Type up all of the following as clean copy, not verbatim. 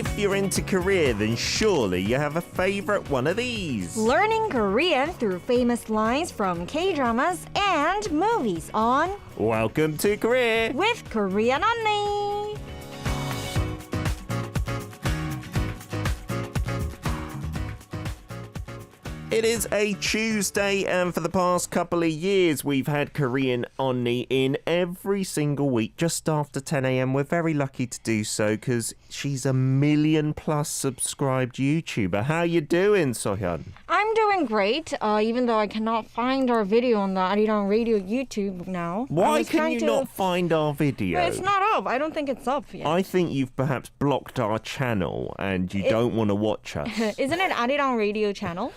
If you're into Korea, then surely you have a favorite one of these. Learning Korean through famous lines from K-dramas and movies on Welcome to Korea with Korean Unnie. It is a Tuesday, and for the past couple of years, we've had Korean Unnie in every single week just after 10 a.m. We're very lucky to do so because she's a 1 million+ subscribed YouTuber. How you doing, Sohyun? I'm doing great, even though I cannot find our video on the ARIRANG RADIO YouTube now. Why can you not find our video? It's not up. I don't think it's up yet. I think you've perhaps blocked our channel and you don't want to watch us. Isn't it ARIRANG RADIO channel?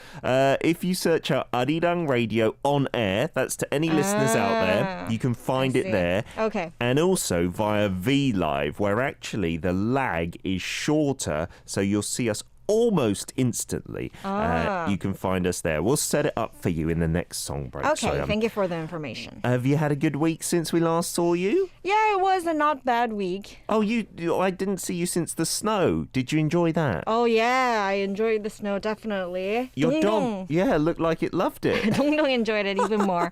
If you search out ARIRANG RADIO on air, that's to any listeners out there, you can find it there. Okay. And also via VLive, where actually the lag is shorter, so you'll see us almost instantly. You can find us there. We'll set it up for you in the next song break. Okay, thank you for the information. Have you had a good week since we last saw you? Yeah, it was a not bad week. Oh, I didn't see you since the snow. Did you enjoy that? Oh yeah, I enjoyed the snow, definitely. Your dog, looked like it loved it. Dongdong enjoyed it even more.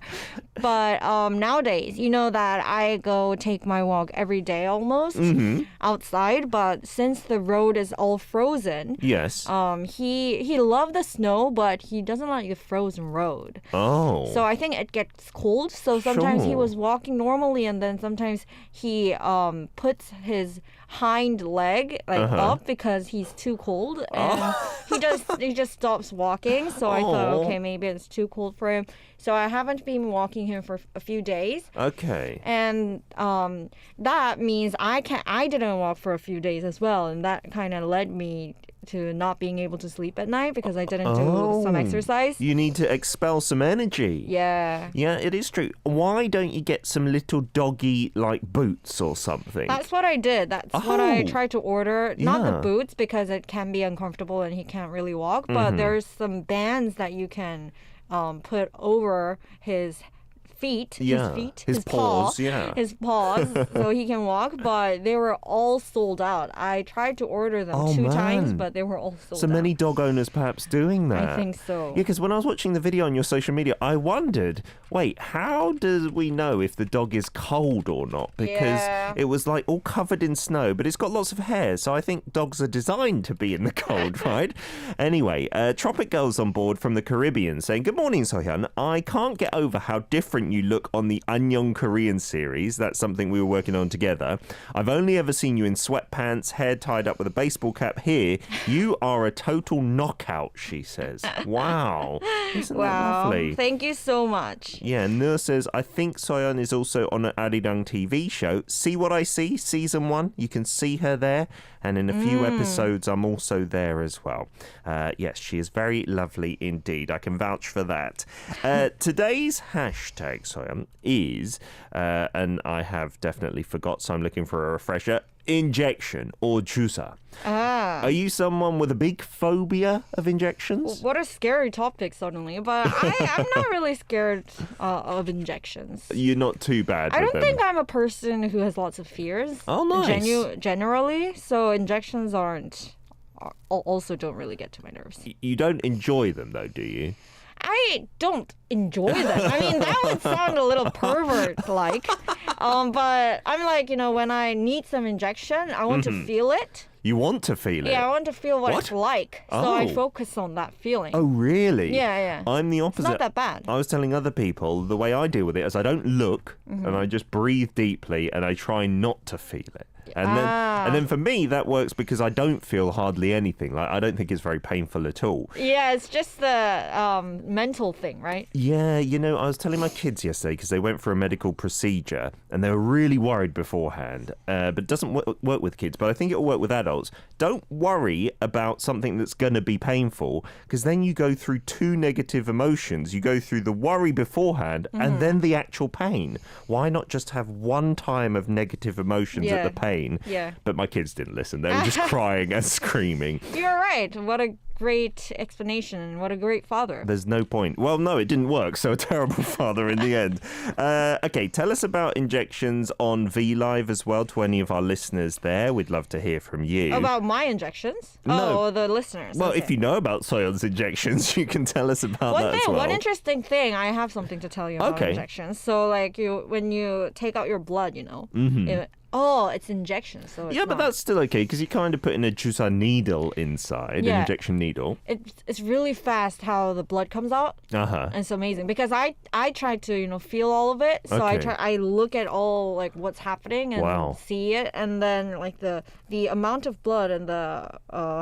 But nowadays, you know that I go take my walk every day almost outside, but since the road is all frozen, Yes. he loved the snow, but he doesn't like the frozen road. Oh. So I think it gets cold. So sometimes he was walking normally, and then sometimes he puts his hind leg up because he's too cold, and he just stops walking. So I thought, okay, maybe it's too cold for him. So I haven't been walking him for a few days. Okay. And that means I didn't walk for a few days as well, and that kind of led me to not being able to sleep at night because I didn't do some exercise. You need to expel some energy. Yeah. Yeah, it is true. Why don't you get some little doggy like boots or something? That's what I did. That's what I tried to order. Not the Yeah. boots because it can be uncomfortable and he can't really walk, but there's some bands that you can put over his feet, his paws, his paws, so he can walk, but they were all sold out. I tried to order them 2 times, but they were all sold out. So many dog owners perhaps doing that. I think so. Yeah, because when I was watching the video on your social media, I wondered, wait, how do we know if the dog is cold or not? Because it was like all covered in snow, but it's got lots of hair, so I think dogs are designed to be in the cold, right? Anyway, Tropic Girl's on board from the Caribbean saying, "Good morning, Sohyun. I can't get over how different you look on the Annyeong Korean series. That's something we were working on together. I've only ever seen you in sweatpants, hair tied up with a baseball cap. Here, you are a total knockout," she says. Wow. Isn't that lovely? Thank you so much. Yeah, Nur says, "I think Soyeon is also on an ARIRANG TV show. See What I See, season 1. You can see her there. And in a few episodes, I'm also there as well." Yes, she is very lovely indeed. I can vouch for that. Today's hashtag, Soyeon, is, and I have definitely forgot, so I'm looking for a refresher, injection or jusa. Are you someone with a big phobia of injections? What a scary topic suddenly, but I'm not really scared of injections. You're not too bad I with don't them. think I'm a person who has lots of fears. Oh, nice. Generally, so injections also don't really get to my nerves. You don't enjoy them though, do you? I don't enjoy them. I mean, that would sound a little pervert-like. But I'm like, when I need some injection, I want to feel it. You want to feel it? Yeah, I want to feel what it's like. So I Oh. focus on that feeling. Oh, really? Yeah. I'm the opposite. It's not that bad. I was telling other people the way I deal with it is I don't look and I just breathe deeply and I try not to feel it. And then for me that works because I don't feel hardly anything. Like I don't think it's very painful at all. Yeah, it's just the mental thing, right? Yeah, I was telling my kids yesterday because they went for a medical procedure and they were really worried beforehand. But it doesn't work with kids, but I think it'll work with adults. Don't worry about something that's going to be painful because then you go through 2 negative emotions. You go through the worry beforehand and then the actual pain. Why not just have one time of negative emotions at the pain pain. Yeah. But my kids didn't listen. They were just crying and screaming. You're right. What a great explanation and what a great father. There's no point. Well, no, it didn't work. So a terrible father in the end. Okay, tell us about injections on V-Live as well to any of our listeners there. We'd love to hear from you. About my injections? No. Oh, the listeners. Well, okay. if you know about Soyeon's injections, you can tell us about that as well. One interesting thing, I have something to tell you about injections. So, like, when you take out your blood, it's injections. So it's but that's still okay because you kind of put in a juicer needle inside, an injection needle. It's really fast how the blood comes out. Uh-huh. And it's amazing because I try to feel all of it. So I look at all like what's happening and see it, and then like the amount of blood and the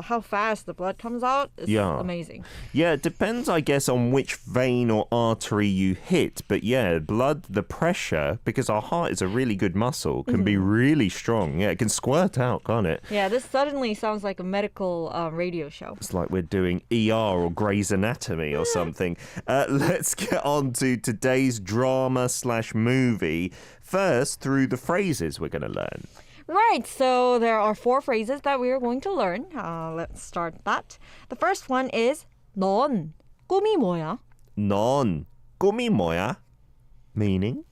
how fast the blood comes out is amazing. Yeah, it depends, I guess, on which vein or artery you hit. But blood, the pressure, because our heart is a really good muscle, can be really strong. Yeah, it can squirt out, can't it? Yeah, this suddenly sounds like a medical radio show. It's like we're doing ER or Grey's Anatomy or something. Let's get on to today's drama/movie. First, through the phrases we're going to learn. Right, so there are 4 phrases that we are going to learn. Let's start that. The first one is 넌 꿈이 뭐야? 넌 꿈이 뭐야? Meaning,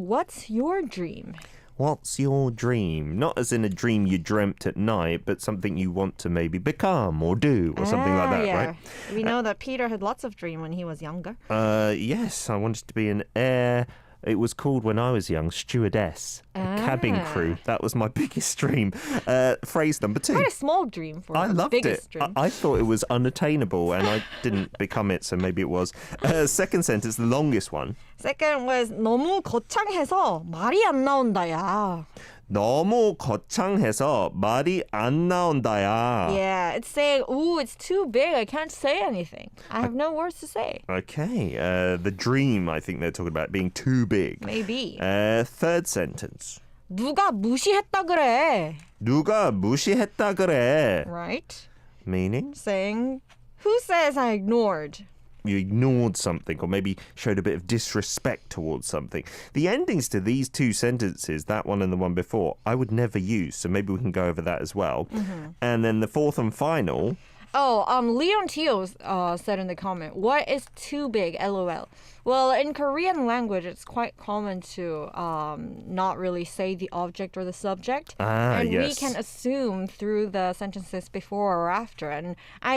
what's your dream? What's your dream? Not as in a dream you dreamt at night, but something you want to maybe become or do or something like that, right? We know that Peter had lots of dreams when he was younger. Yes, I wanted to be an air... It was called when I was young, stewardess, cabin crew. That was my biggest dream. Phrase number 2. Quite a small dream for I the loved biggest it. dream. I thought it was unattainable and I didn't become it, so maybe it was. Second sentence, the longest one. Second was 너무 거창해서 말이 안 나온다야. 너무 거창해서 말이 안 나온다야. Yeah, it's saying, ooh, it's too big. I can't say anything. I have no words to say. Okay, the dream, I think they're talking about being too big. Maybe. Third sentence. 누가 무시했다 그래. 누가 무시했다 그래. Right. Meaning? Saying, who says I ignored? You ignored something or maybe showed a bit of disrespect towards something. The endings to these 2 sentences, that one and the one before, I would never use, so maybe we can go over that as well. And then the fourth and final... Leon Teo said in the comment, what is too big, LOL? Well, in Korean language, it's quite common to not really say the object or the subject. We can assume through the sentences before or after. And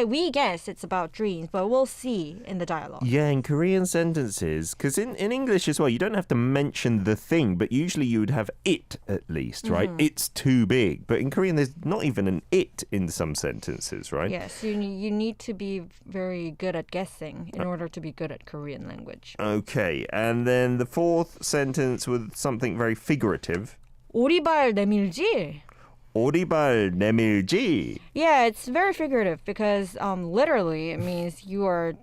we guess it's about dreams, but we'll see in the dialogue. Yeah, in Korean sentences, because in English as well, you don't have to mention the thing, but usually you would have it at least, right? It's too big. But in Korean, there's not even an it in some sentences, right? Yes, you need to be very good at guessing in order to be good at Korean language. Okay, and then the fourth sentence with something very figurative. 오리발 내밀지? 오리발 내밀지? Yeah, it's very figurative because literally it means you are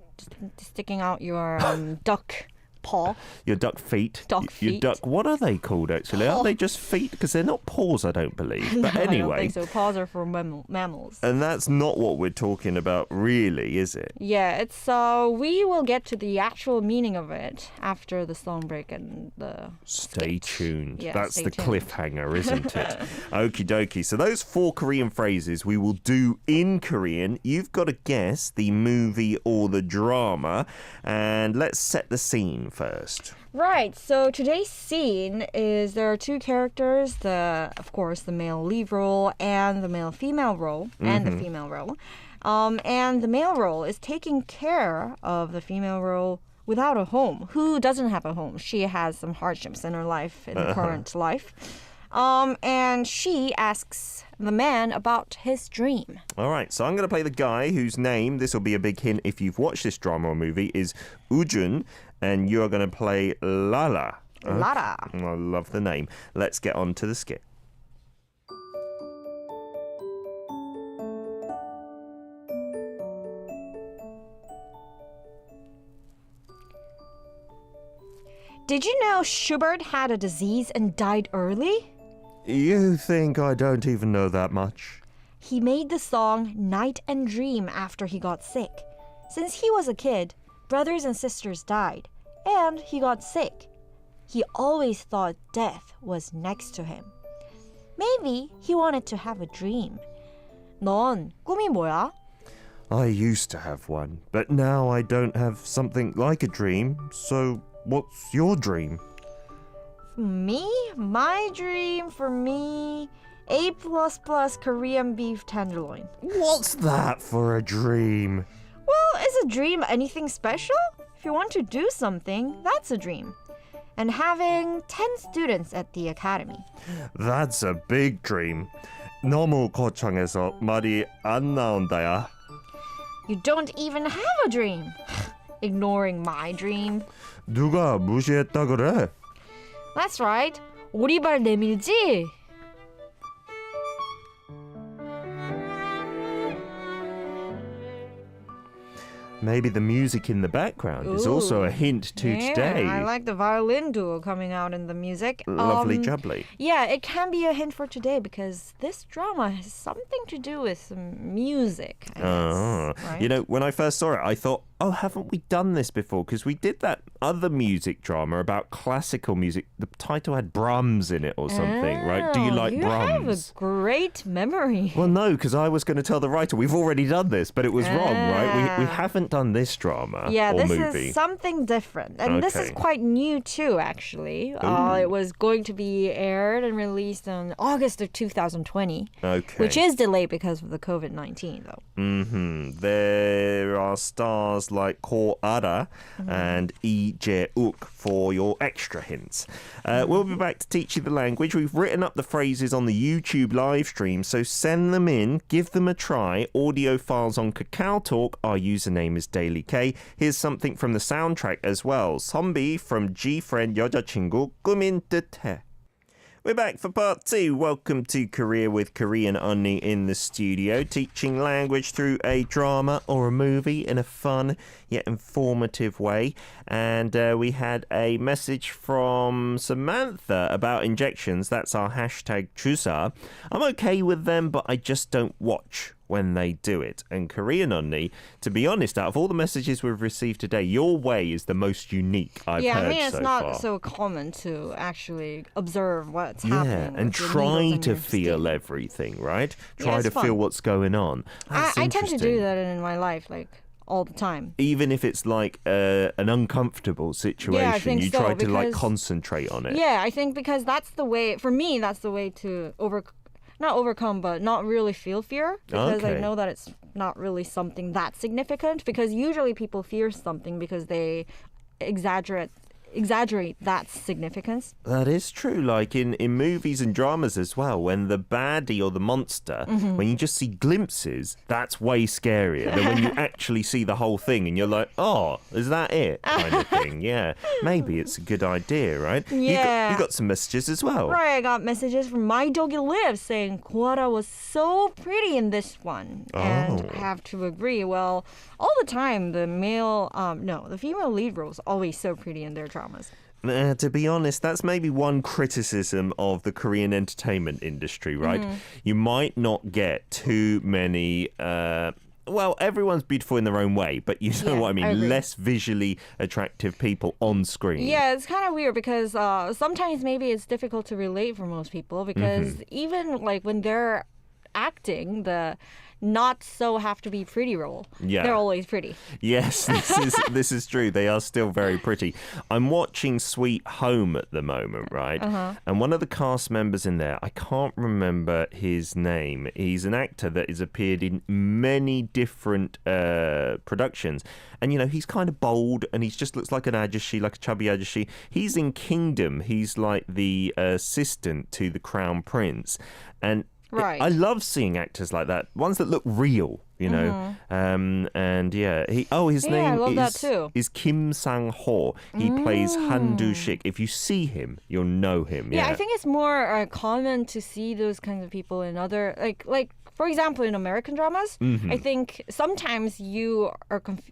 sticking out your duck paw. Your duck feet. Your duck. What are they called actually? Are they just feet? Because they're not paws, I don't believe. But anyway. I don't think so. Paws are for mammals. And that's not what we're talking about really, is it? Yeah, it's we will get to the actual meaning of it after the song break and the Stay tuned. Yeah, that's the cliffhanger, isn't it? Okie dokie. So those 4 Korean phrases we will do in Korean. You've got to guess the movie or the drama. And let's set the scene first. Right, so today's scene is there are 2 characters, of course the male lead role and the male-female role, and the female role. And the male role is taking care of the female role without a home. Who doesn't have a home? She has some hardships in her life, in her current life. And she asks the man about his dream. All right, so I'm going to play the guy whose name, this will be a big hint if you've watched this drama or movie, is Ujun, and you're going to play Lala. Lara. I love the name. Let's get on to the skit. Did you know Schubert had a disease and died early? You think I don't even know that much? He made the song Night and Dream after he got sick. Since he was a kid, brothers and sisters died, and he got sick. He always thought death was next to him. Maybe he wanted to have a dream. 넌 꿈이 뭐야? I used to have one, but now I don't have something like a dream. So, what's your dream? Me? My dream for me, A++ Korean beef tenderloin. What's that for a dream? Well, is a dream anything special? If you want to do something, that's a dream. And having 10 students at the academy. That's a big dream. 너무 거창해서 말이 안 나온다야. You don't even have a dream. Ignoring my dream. 누가 무시했다 그래? That's right. 오리발 내밀지? Maybe the music in the background is also a hint to today. I like the violin duo coming out in the music. Lovely jubbly. Yeah, it can be a hint for today because this drama has something to do with some music. I guess, right? You know, when I first saw it, I thought, oh, haven't we done this before? Because we did that other music drama about classical music. The title had Brahms in it or something, right? Do you like Brahms? You have a great memory. Well, no, because I was going to tell the writer, we've already done this, but it was wrong, right? We haven't done this drama or this movie. Is something different. And this is quite new too, actually. It was going to be aired and released in August of 2020. Okay. Which is delayed because of the COVID-19, though. There are stars like Ko Ara and Lee Jae-uk for your extra hints. We'll be back to teach you the language. We've written up the phrases on the YouTube live stream, so send them in, give them a try. Audio files on Kakao Talk. Our username is Daily K. Here's something from the soundtrack as well. 선비 from G-Friend 여자친구 꾸민 듯해. We're back for part 2. Welcome to Korea with Korean Unnie in the studio, teaching language through a drama or a movie in a fun yet informative way. And we had a message from Samantha about injections. That's our hashtag 주사. I'm okay with them, but I just don't watch when they do it. And Korean Unnie, to be honest, out of all the messages we've received today, your way is the most unique I've heard so far. Yeah, I mean, it's not so common to actually observe what's happening. And try to feel everything, right? Try to feel what's going on. I tend to do that in my life, like, all the time. Even if it's like an uncomfortable situation, you try to like concentrate on it. Yeah, I think because that's the way, for me, that's the way to not overcome, but not really feel fear, because I know that it's not really something that significant, because usually people fear something because they exaggerate that significance. That is true. Like in movies and dramas as well, when the baddie or the monster, when you just see glimpses, that's way scarier than when you actually see the whole thing and you're like, oh, is that it? Kind of thing. Yeah. Maybe it's a good idea, right? Yeah. You got some messages as well. Right. I got messages from My Doggy Lives saying Koara was so pretty in this one. And I have to agree. Well, all the time, the female lead role is always so pretty in their dramas. To be honest, that's maybe one criticism of the Korean entertainment industry, right? You might not get too many... well, everyone's beautiful in their own way, but you know what I mean? Less visually attractive people on screen. Yeah, it's kind of weird because sometimes maybe it's difficult to relate for most people because even like when they're acting, the not so have to be pretty role. Yeah. They're always pretty. Yes, this is true. They are still very pretty. I'm watching Sweet Home at the moment, right? And one of the cast members in there, I can't remember his name. He's an actor that has appeared in many different productions. And, you know, he's kind of bold and he just looks like an ajashi, like a chubby ajashi. He's in Kingdom. He's like the assistant to the Crown Prince. And I love seeing actors like that, ones that look real, you know. And yeah, his name is Kim Sang-ho. He plays Han Du-sik. If you see him, you'll know him. Yeah, I think it's more common to see those kinds of people in other like. For example, in American dramas, I think sometimes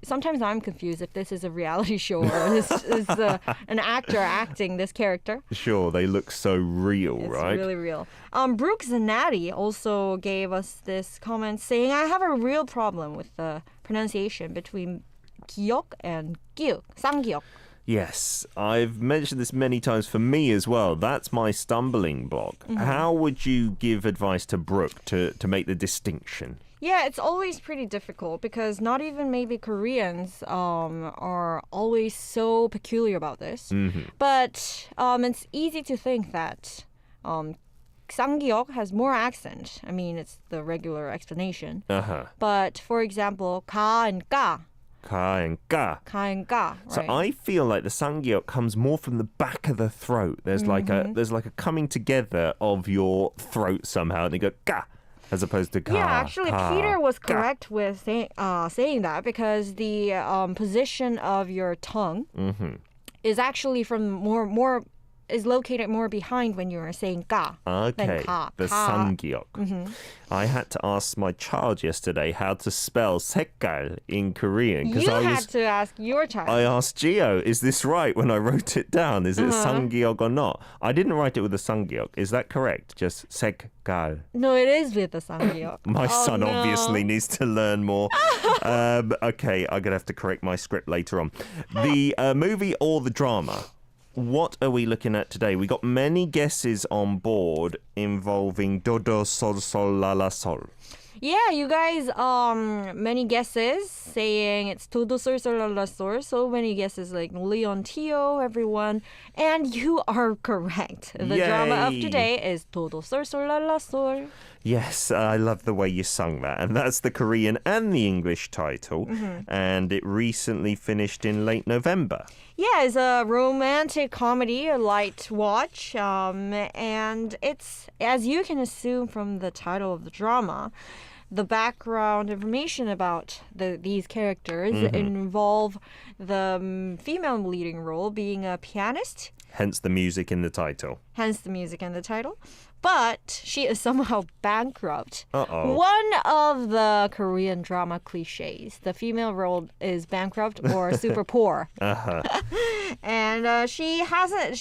sometimes I'm confused if this is a reality show or this is an actor acting this character. Sure, they look so real, right? It's really real. Brooke Zanatti also gave us this comment saying, I have a real problem with the pronunciation between 기억 and 기억, 쌍기억. Yes, I've mentioned this many times for me as well. That's my stumbling block. How would you give advice to Brooke to make the distinction? Yeah, it's always pretty difficult because not even maybe Koreans are always so peculiar about this. But it's easy to think that 쌍기역 has more accent. I mean, it's the regular explanation. But for example, 가 and 까. Ka and ga. 가 and 까. So Right? I feel like the 쌍기역 comes more from the back of the throat. There's like a coming together of your throat somehow, and they go ga as opposed to ka. Yeah, actually, ka, Peter was ga. correct with saying that because the position of your tongue is actually from more is located more behind when you are saying 가 than Okay, 가. the 가. 쌍기역. I had to ask my child yesterday how to spell 색깔 in Korean You I had to ask your child. I asked Gio, is this right when I wrote it down? Is it 쌍기역 or not? I didn't write it with a 쌍기역. Is that correct? Just 색깔. No, it is with the 쌍기역. My son no. obviously needs to learn more. Okay, I'm going to have to correct my script later on. The movie or the drama? What are we looking at today? We got many guesses on board involving dodo sol sol la la sol. Yeah, you guys, many guesses saying it's todo sol sol la la sol. So many guesses like Leon Tio, everyone. And you are correct. The drama of Yay. today is todo sol sol la la sol. Yes, I love the way you sung that. And that's the Korean and the English title. And it recently finished in late November. Yeah, it's a romantic comedy, a light watch. And it's, as you can assume from the title of the drama, the background information about these characters involve the female leading role being a pianist, Hence the music in the title. hence the music and the title. But she is somehow bankrupt. Uh-oh. One of the Korean drama cliches. The female role is bankrupt or super poor. And she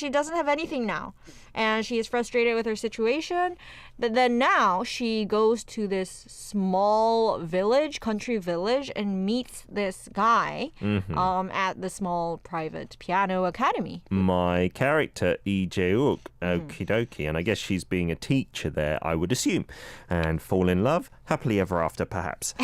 doesn't have anything now. And she is frustrated with her situation. But then now she goes to this small village, country village, and meets this guy at the small private piano academy. My character, Lee Jae-uk, okie dokie, and I guess she's being a teacher there, I would assume, and fall in love, happily ever after, perhaps.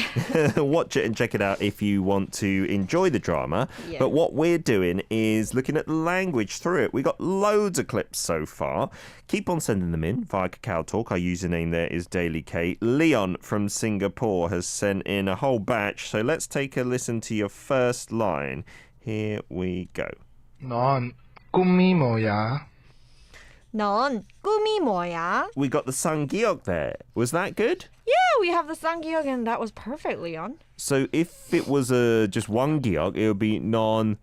Watch it and check it out if you want to enjoy the drama. Yeah. But what we're doing is looking at the language through it. We got loads of clips so far. Keep on sending them in via Kakao Talk. Our username there is Daily K. Leon from Singapore has sent in a whole batch, so let's take a listen to your first line. Here we go. 넌 꿈이 뭐야? 넌 꿈이 뭐야? We got the 쌍기역 there. Was that good? Yeah, we have the 쌍기역, and that was perfect, Leon. So if it was just one 기역, it would be 넌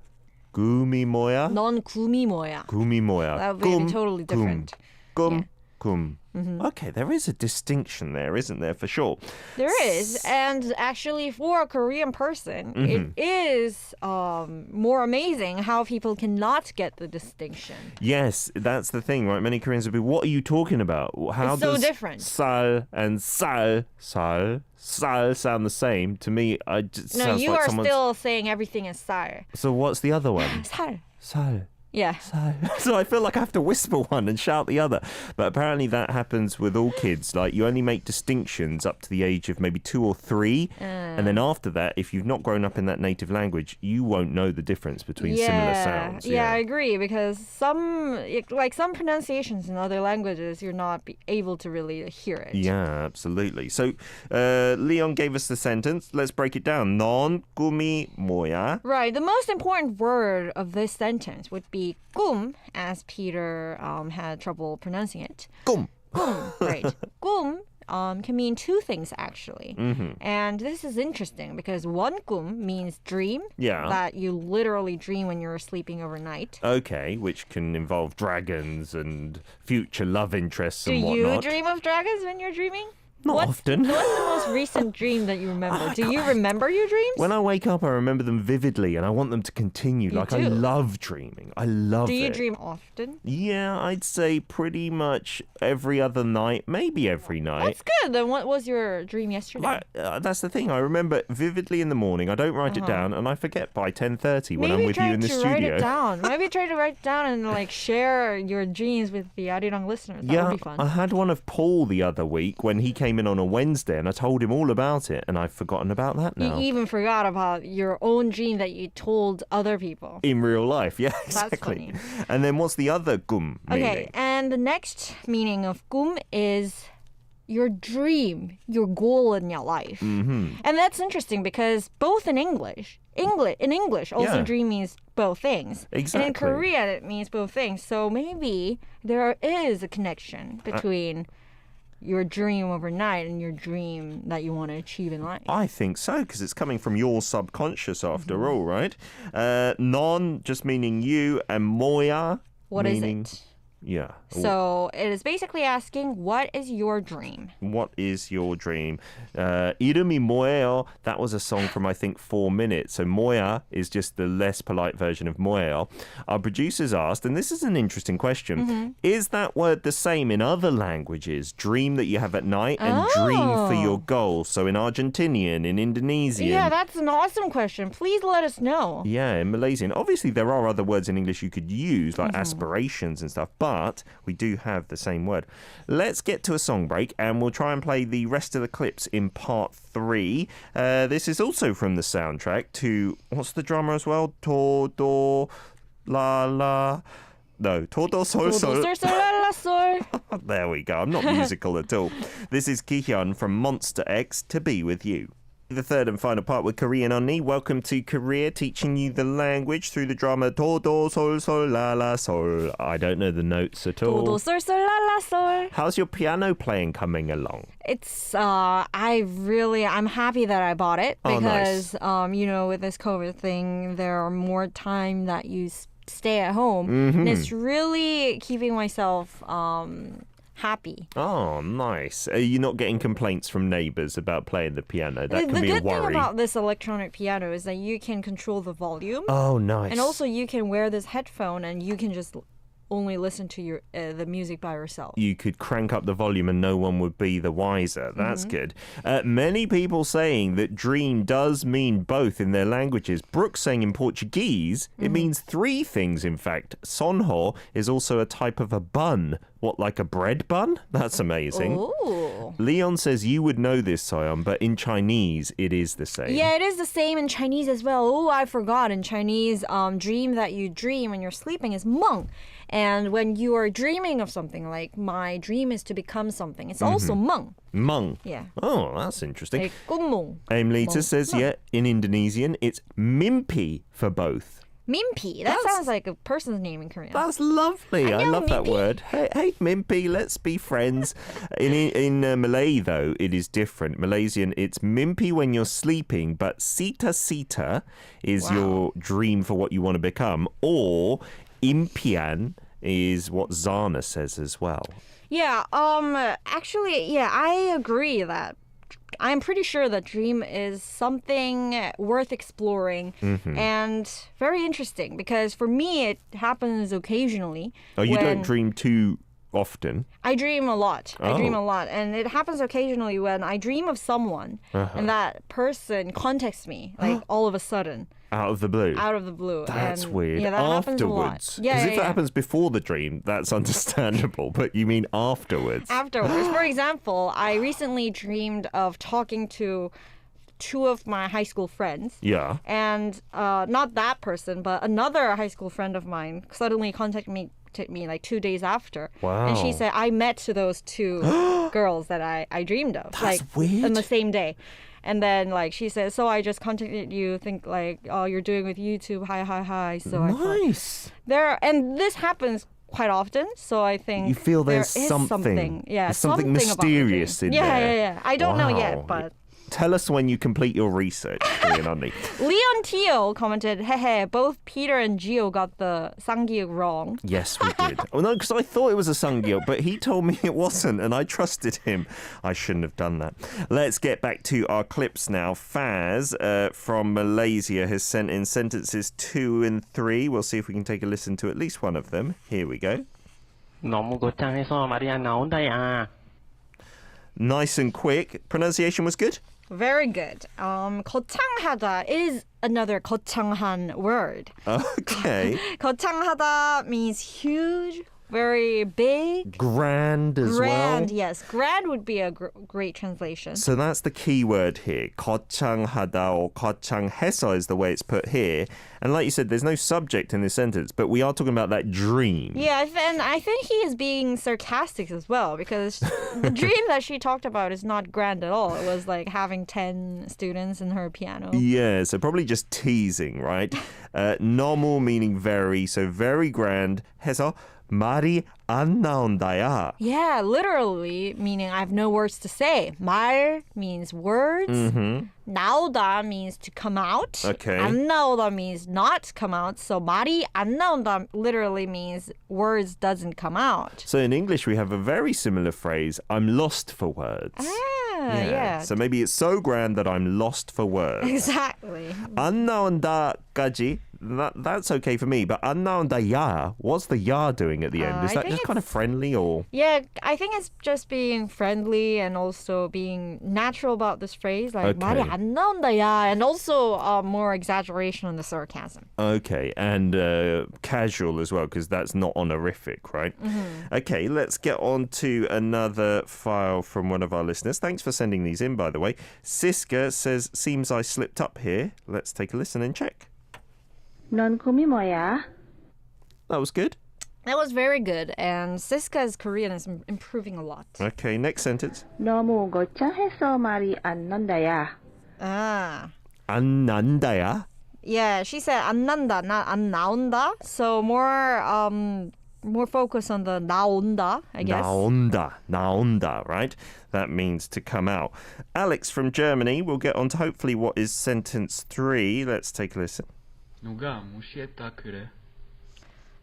꿈이 뭐야? 넌 꿈이 뭐야? 꿈이 뭐야? That would be totally different. 꿈, 꿈. Okay, there is a distinction there, isn't there, for sure? There is, and actually for a Korean person, it is more amazing how people cannot get the distinction. Yes, that's the thing, right? Many Koreans would be, what are you talking about? How It's so does different. 쌀 and 쌀 sound the same? To me, it just No, sounds you like are someone's... still saying everything is 쌀. So what's the other one? 쌀. 쌀. Yeah. So I feel like I have to whisper one and shout the other. But apparently that happens with all kids. Like, you only make distinctions up to the age of maybe 2 or 3. And then after that, if you've not grown up in that native language, you won't know the difference between similar sounds. Yeah, I agree, because some pronunciations in other languages, you're not able to really hear it. Yeah, absolutely. So Leon gave us the sentence. Let's break it down. 넌 꿈이 뭐야? Right. The most important word of this sentence would be 꿈, as Peter had trouble pronouncing it. 꿈. 꿈, right. 꿈 can mean two things, actually. And this is interesting because one 꿈 means dream, Yeah. that you literally dream when you're sleeping overnight. Okay, which can involve dragons and future love interests Do and you whatnot. dream of dragons when you're dreaming? Not often. What's the most recent dream that you remember? Do you remember your dreams? When I wake up, I remember them vividly, and I want them to continue. You I do? love dreaming. I love it. Do you dream often? Yeah, I'd say pretty much every other night, maybe every night. That's good. Then what was your dream yesterday? That's the thing. I remember it vividly in the morning. I don't write it down, and I forget by 10:30 when I'm with you in the studio. Maybe try to write it down. Maybe try to write it down and like share your dreams with the ARIRANG listeners. That would be fun. I had one of Paul the other week when he came in on a Wednesday, and I told him all about it, and I've forgotten about that now. You even forgot about your own dream that you told other people. In real life, yeah, exactly. That's funny. And then what's the other kum meaning? Okay, and the next meaning of kum is your dream, your goal in your life. Mm-hmm. And that's interesting because both in English also dream means both things. Exactly. And in Korean it means both things. So maybe there is a connection between your dream overnight and your dream that you want to achieve in life. I think so, because it's coming from your subconscious after all, right? Non just meaning you, and moya What is meaning... it? Yeah. So it is basically asking, what is your dream? What is your dream? 이름이 뭐예요? That was a song from, I think, 4 minutes. So 뭐야 is just the less polite version of 뭐예요. Our producers asked, and this is an interesting question, is that word the same in other languages? Dream that you have at night and dream for your goal. So in Argentinian, in Indonesian. Yeah, that's an awesome question. Please let us know. Yeah, in Malaysian. Obviously, there are other words in English you could use, like aspirations and stuff, but we do have the same word. Let's get to a song break, and we'll try and play the rest of the clips in part 3. This is also from the soundtrack to, what's the drama as well? Todo La La... No, Todo Sol Sol. Sol, sol, la, la, sol. There we go. I'm not musical at all. This is Kihyun from Monster X, To Be With You. The third and final part with Korean Unnie. Welcome to Korea, teaching you the language through the drama Do Sol Sol La La Sol. I don't know the notes at all. Do sol sol la la sol. How's your piano playing coming along? It's I'm happy that I bought it because nice. With this COVID thing, there are more time that you stay at home, and it's really keeping myself happy. Oh, nice. Are you not getting complaints from neighbours about playing the piano? That can the be a good worry. thing about this electronic piano is that you can control the volume. Oh, nice. And also you can wear this headphone and you can just only listen to the music by yourself. You could crank up the volume and no one would be the wiser. That's good. Many people saying that dream does mean both in their languages. Brooke saying in Portuguese, it means 3 things, in fact. Sonho is also a type of a bun. What, like a bread bun? That's amazing. Ooh. Leon says you would know this, Soyeon, but in Chinese, it is the same. Yeah, it is the same in Chinese as well. Oh, I forgot. In Chinese, dream that you dream when you're sleeping is 梦. And when you are dreaming of something, like my dream is to become something, it's also 梦. Mung. Yeah. Oh, that's interesting. Like 꿈몽. Aimlita says, yeah, in Indonesian, it's mimpi for both. Mimpi. That sounds like a person's name in Korean. That's lovely. I love that Mimpi. word. Hey, Mimpi, let's be friends. In Malay, though, it is different. Malaysian, it's Mimpi when you're sleeping, but Sita is your dream for what you want to become. Or impian is what Zana says as well. Yeah, actually, yeah, I agree that I'm pretty sure that dream is something worth exploring and very interesting because for me it happens occasionally. Oh, you don't dream too often? I dream a lot. I dream a lot. And it happens occasionally when I dream of someone and that person contacts me, like all of a sudden. Out of the blue? Out of the blue. That's and, weird. Yeah, that happens a lot. Afterwards? Yeah, Because if it happens before the dream, that's understandable. But you mean afterwards? Afterwards. For example, I recently dreamed of talking to 2 of my high school friends. Yeah. And not that person, but another high school friend of mine suddenly contacted me like 2 days after. Wow. And she said, I met those 2 girls that I dreamed of. That's like weird. on the same day. And then like she said, so I just contacted you, think like, oh, you're doing with YouTube, hi. So nice. And this happens quite often, so I think you feel there's there is something. Yeah, there's something about the mysterious dream. in there. Yeah. I don't know yet, but Tell us when you complete your research, Korean Unnie. Leon Teo commented, hehe, both Peter and Gio got the 쌍기역 wrong. Yes, we did. Well, no, because I thought it was a 쌍기역, but he told me it wasn't, and I trusted him. I shouldn't have done that. Let's get back to our clips now. Faz from Malaysia has sent in sentences 2 and 3. We'll see if we can take a listen to at least one of them. Here we go. 너무 거창해서 말이 안 나온다야. Nice and quick. Pronunciation was good? Very good. 거창하다 is another 거창한 word. Okay. 거창하다 means huge, very big. Grand as well. Grand, yes. Grand would be a great translation. So that's the key word here. 거창하다 or 거창해서 is the way it's put here. And like you said, there's no subject in this sentence, but we are talking about that dream. Yeah, and I think he is being sarcastic as well because the dream that she talked about is not grand at all. It was like having 10 students in her piano. Yeah, so probably just teasing, right? 너무 meaning very, so very grand. 해서 말이 안 나온다야. Yeah, literally meaning I have no words to say. 말 means words. 나오다 means to come out. Okay. 안 나오다 means not come out. So 말이 안 나온다 literally means words doesn't come out. So in English, we have a very similar phrase, I'm lost for words. Yeah. So maybe it's so grand that I'm lost for words. Exactly. 안 나온다까지, that's okay for me. But 안 나온다야, what's the ya doing at the end? Is I that think just kind of friendly or? Yeah, I think it's just being friendly and also being natural about this phrase. Like, Okay. 말이 안 나온다야. And also more exaggeration on the sarcasm. Okay, and casual as well, because that's not honorific, right? Okay, let's get on to another file from one of our listeners. Thanks for sending these in, by the way. Siska says, seems I slipped up here. Let's take a listen and check. 넌 꿈이 뭐야? That was good. That was very good. And Siska's Korean is improving a lot. Okay, next sentence. 너무 거창해서 말이 안 난다야. Ah. 안 난다야? Yeah, she said 안 난다, not 안 나온다. So more focus on the 나온다, I guess. 나온다, right? That means to come out. Alex from Germany will get on to hopefully what is sentence 3. Let's take a listen. 누가 무시했다 그래?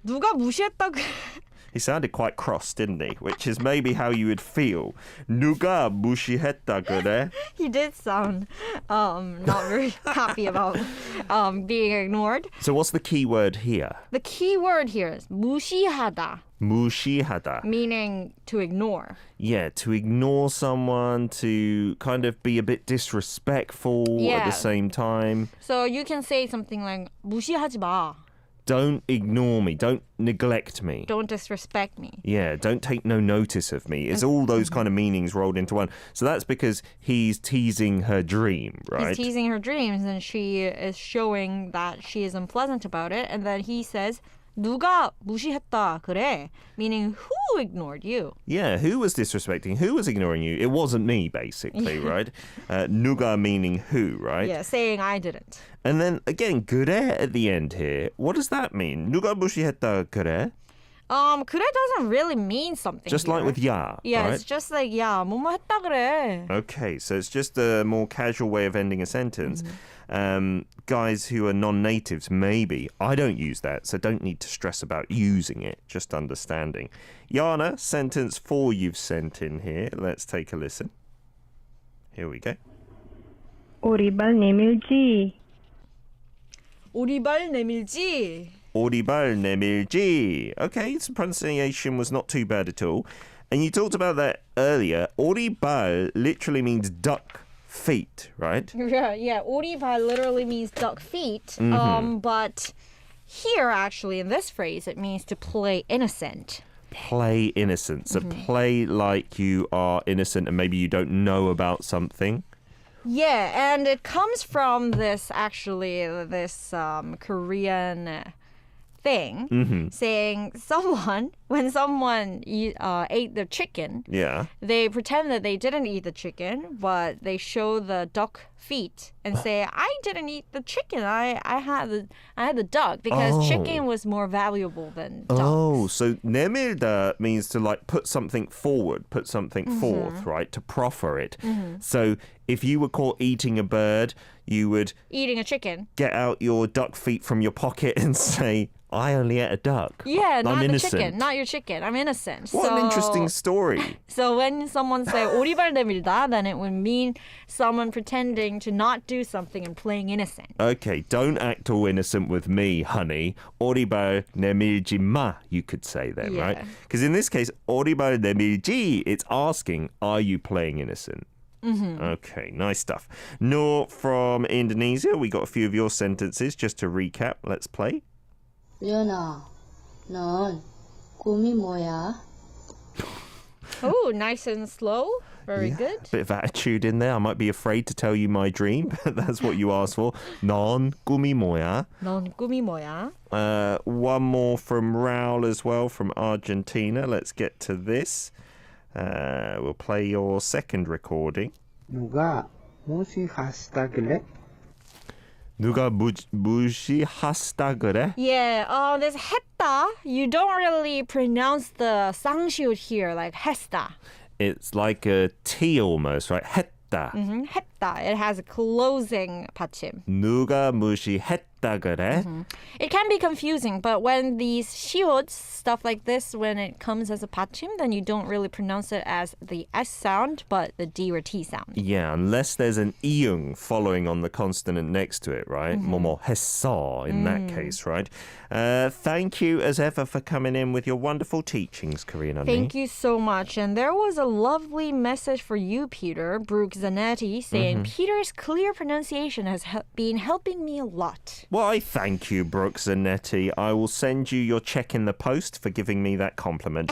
누가 무시했다 그래? He sounded quite cross, didn't he? Which is maybe how you would feel. 누가 무시했다 그래? He did sound not very happy about being ignored. So what's the key word here? The key word here is 무시하다, 무시하다. meaning to ignore. Yeah, to ignore someone, to kind of be a bit disrespectful at Yeah. the same time. So you can say something like 무시하지 마. Don't ignore me. Don't neglect me. Don't disrespect me. Yeah, don't take no notice of me. It's all those kind of meanings rolled into one. So that's because he's teasing her dream, right? He's teasing her dreams and she is showing that she is unpleasant about it. And then he says, 누가 무시했다 그래? Meaning, who ignored you? Yeah, who was disrespecting? Who was ignoring you? It wasn't me, basically, right? 누가 meaning who, right? Yeah, saying I didn't. And then, again, 그래 at the end here. What does that mean? 누가 무시했다 그래? 그래 doesn't really mean something. Just like here. with ya, Yeah, right? it's just like, 야, 뭐뭐 했다 그래. Okay, so it's just a more casual way of ending a sentence. Guys who are non-natives, maybe. I don't use that, so don't need to stress about using it, just understanding. Yana, sentence 4 you've sent in here. Let's take a listen. Here we go. 오리발 내밀지. 오리발 내밀지. 오리발 내밀지. Okay, so pronunciation was not too bad at all. And you talked about that earlier. 오리발 literally means duck feet, right? Yeah, 오리발 literally means duck feet. But here, actually, in this phrase, it means to play innocent. Play innocent. So play like you are innocent and maybe you don't know about something. Yeah, and it comes from this Korean thing saying when someone ate their chicken, Yeah. they pretend that they didn't eat the chicken, but they show the duck feet and say, I didn't eat the chicken. I had the duck because chicken was more valuable than ducks. Oh, so 내밀다 means to like put something forward, put something forth, right? To proffer it. So if you were caught eating a bird, you would Eating a chicken. get out your duck feet from your pocket and say, I only ate a duck. Yeah, not I'm the innocent. chicken, not your chicken. I'm innocent. What an interesting story. So when someone say 오리발 내밀다, then it would mean someone pretending to not do something and playing innocent. Okay, don't act all innocent with me, honey. 오리발 내밀지 마, you could say then, Yeah. right? Because in this case, 오리발 내밀지, it's asking, are you playing innocent? Okay, nice stuff. Noor from Indonesia, we got a few of your sentences. Just to recap, let's play. 련아, 넌 꿈이 뭐야? Oh, nice and slow. Very good. Bit of attitude in there. I might be afraid to tell you my dream, but that's what you asked for. 넌 꿈이 뭐야? 넌 꿈이 뭐야? One more from Raul as well from Argentina. Let's get to this. We'll play your second recording. 누가 무시하시다 그래? 누가 무시하시다 그래? Yeah, this 했다, you don't really pronounce the 쌍시옷 here, like 했다. It's like a T almost, right? 했다. 했다. It has a closing 받침. 누가 무시했다 그래? It can be confusing, but when these 시옷, stuff like this, when it comes as a 받침, then you don't really pronounce it as the S sound, but the D or T sound. Yeah, unless there's an iung following on the consonant next to it, right? 뭐뭐 했어 in that case, right? Thank you as ever for coming in with your wonderful teachings, Korean Unnie. Thank you so much. And there was a lovely message for you, Peter. Brooke Zanetti saying, Peter's clear pronunciation has been helping me a lot. Why, thank you, Brooke Zanetti. I will send you your check in the post for giving me that compliment.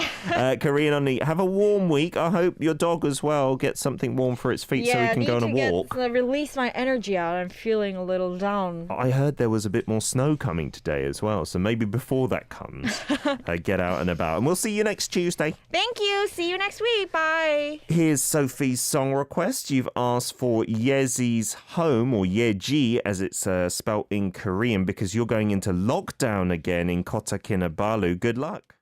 Korean Unnie, have a warm week. I hope your dog as well gets something warm for its feet so he can go on a walk. Release my energy out. I'm feeling a little down. I heard there was a bit more snow coming today as well, so maybe before that comes, get out and about. And we'll see you next Tuesday. Thank you. See you next week. Bye. Here's Sophie's song request. You've asked for Yezi's Home, or Yeji as it's spelt in Korean, because you're going into lockdown again in Kota Kinabalu. Good luck.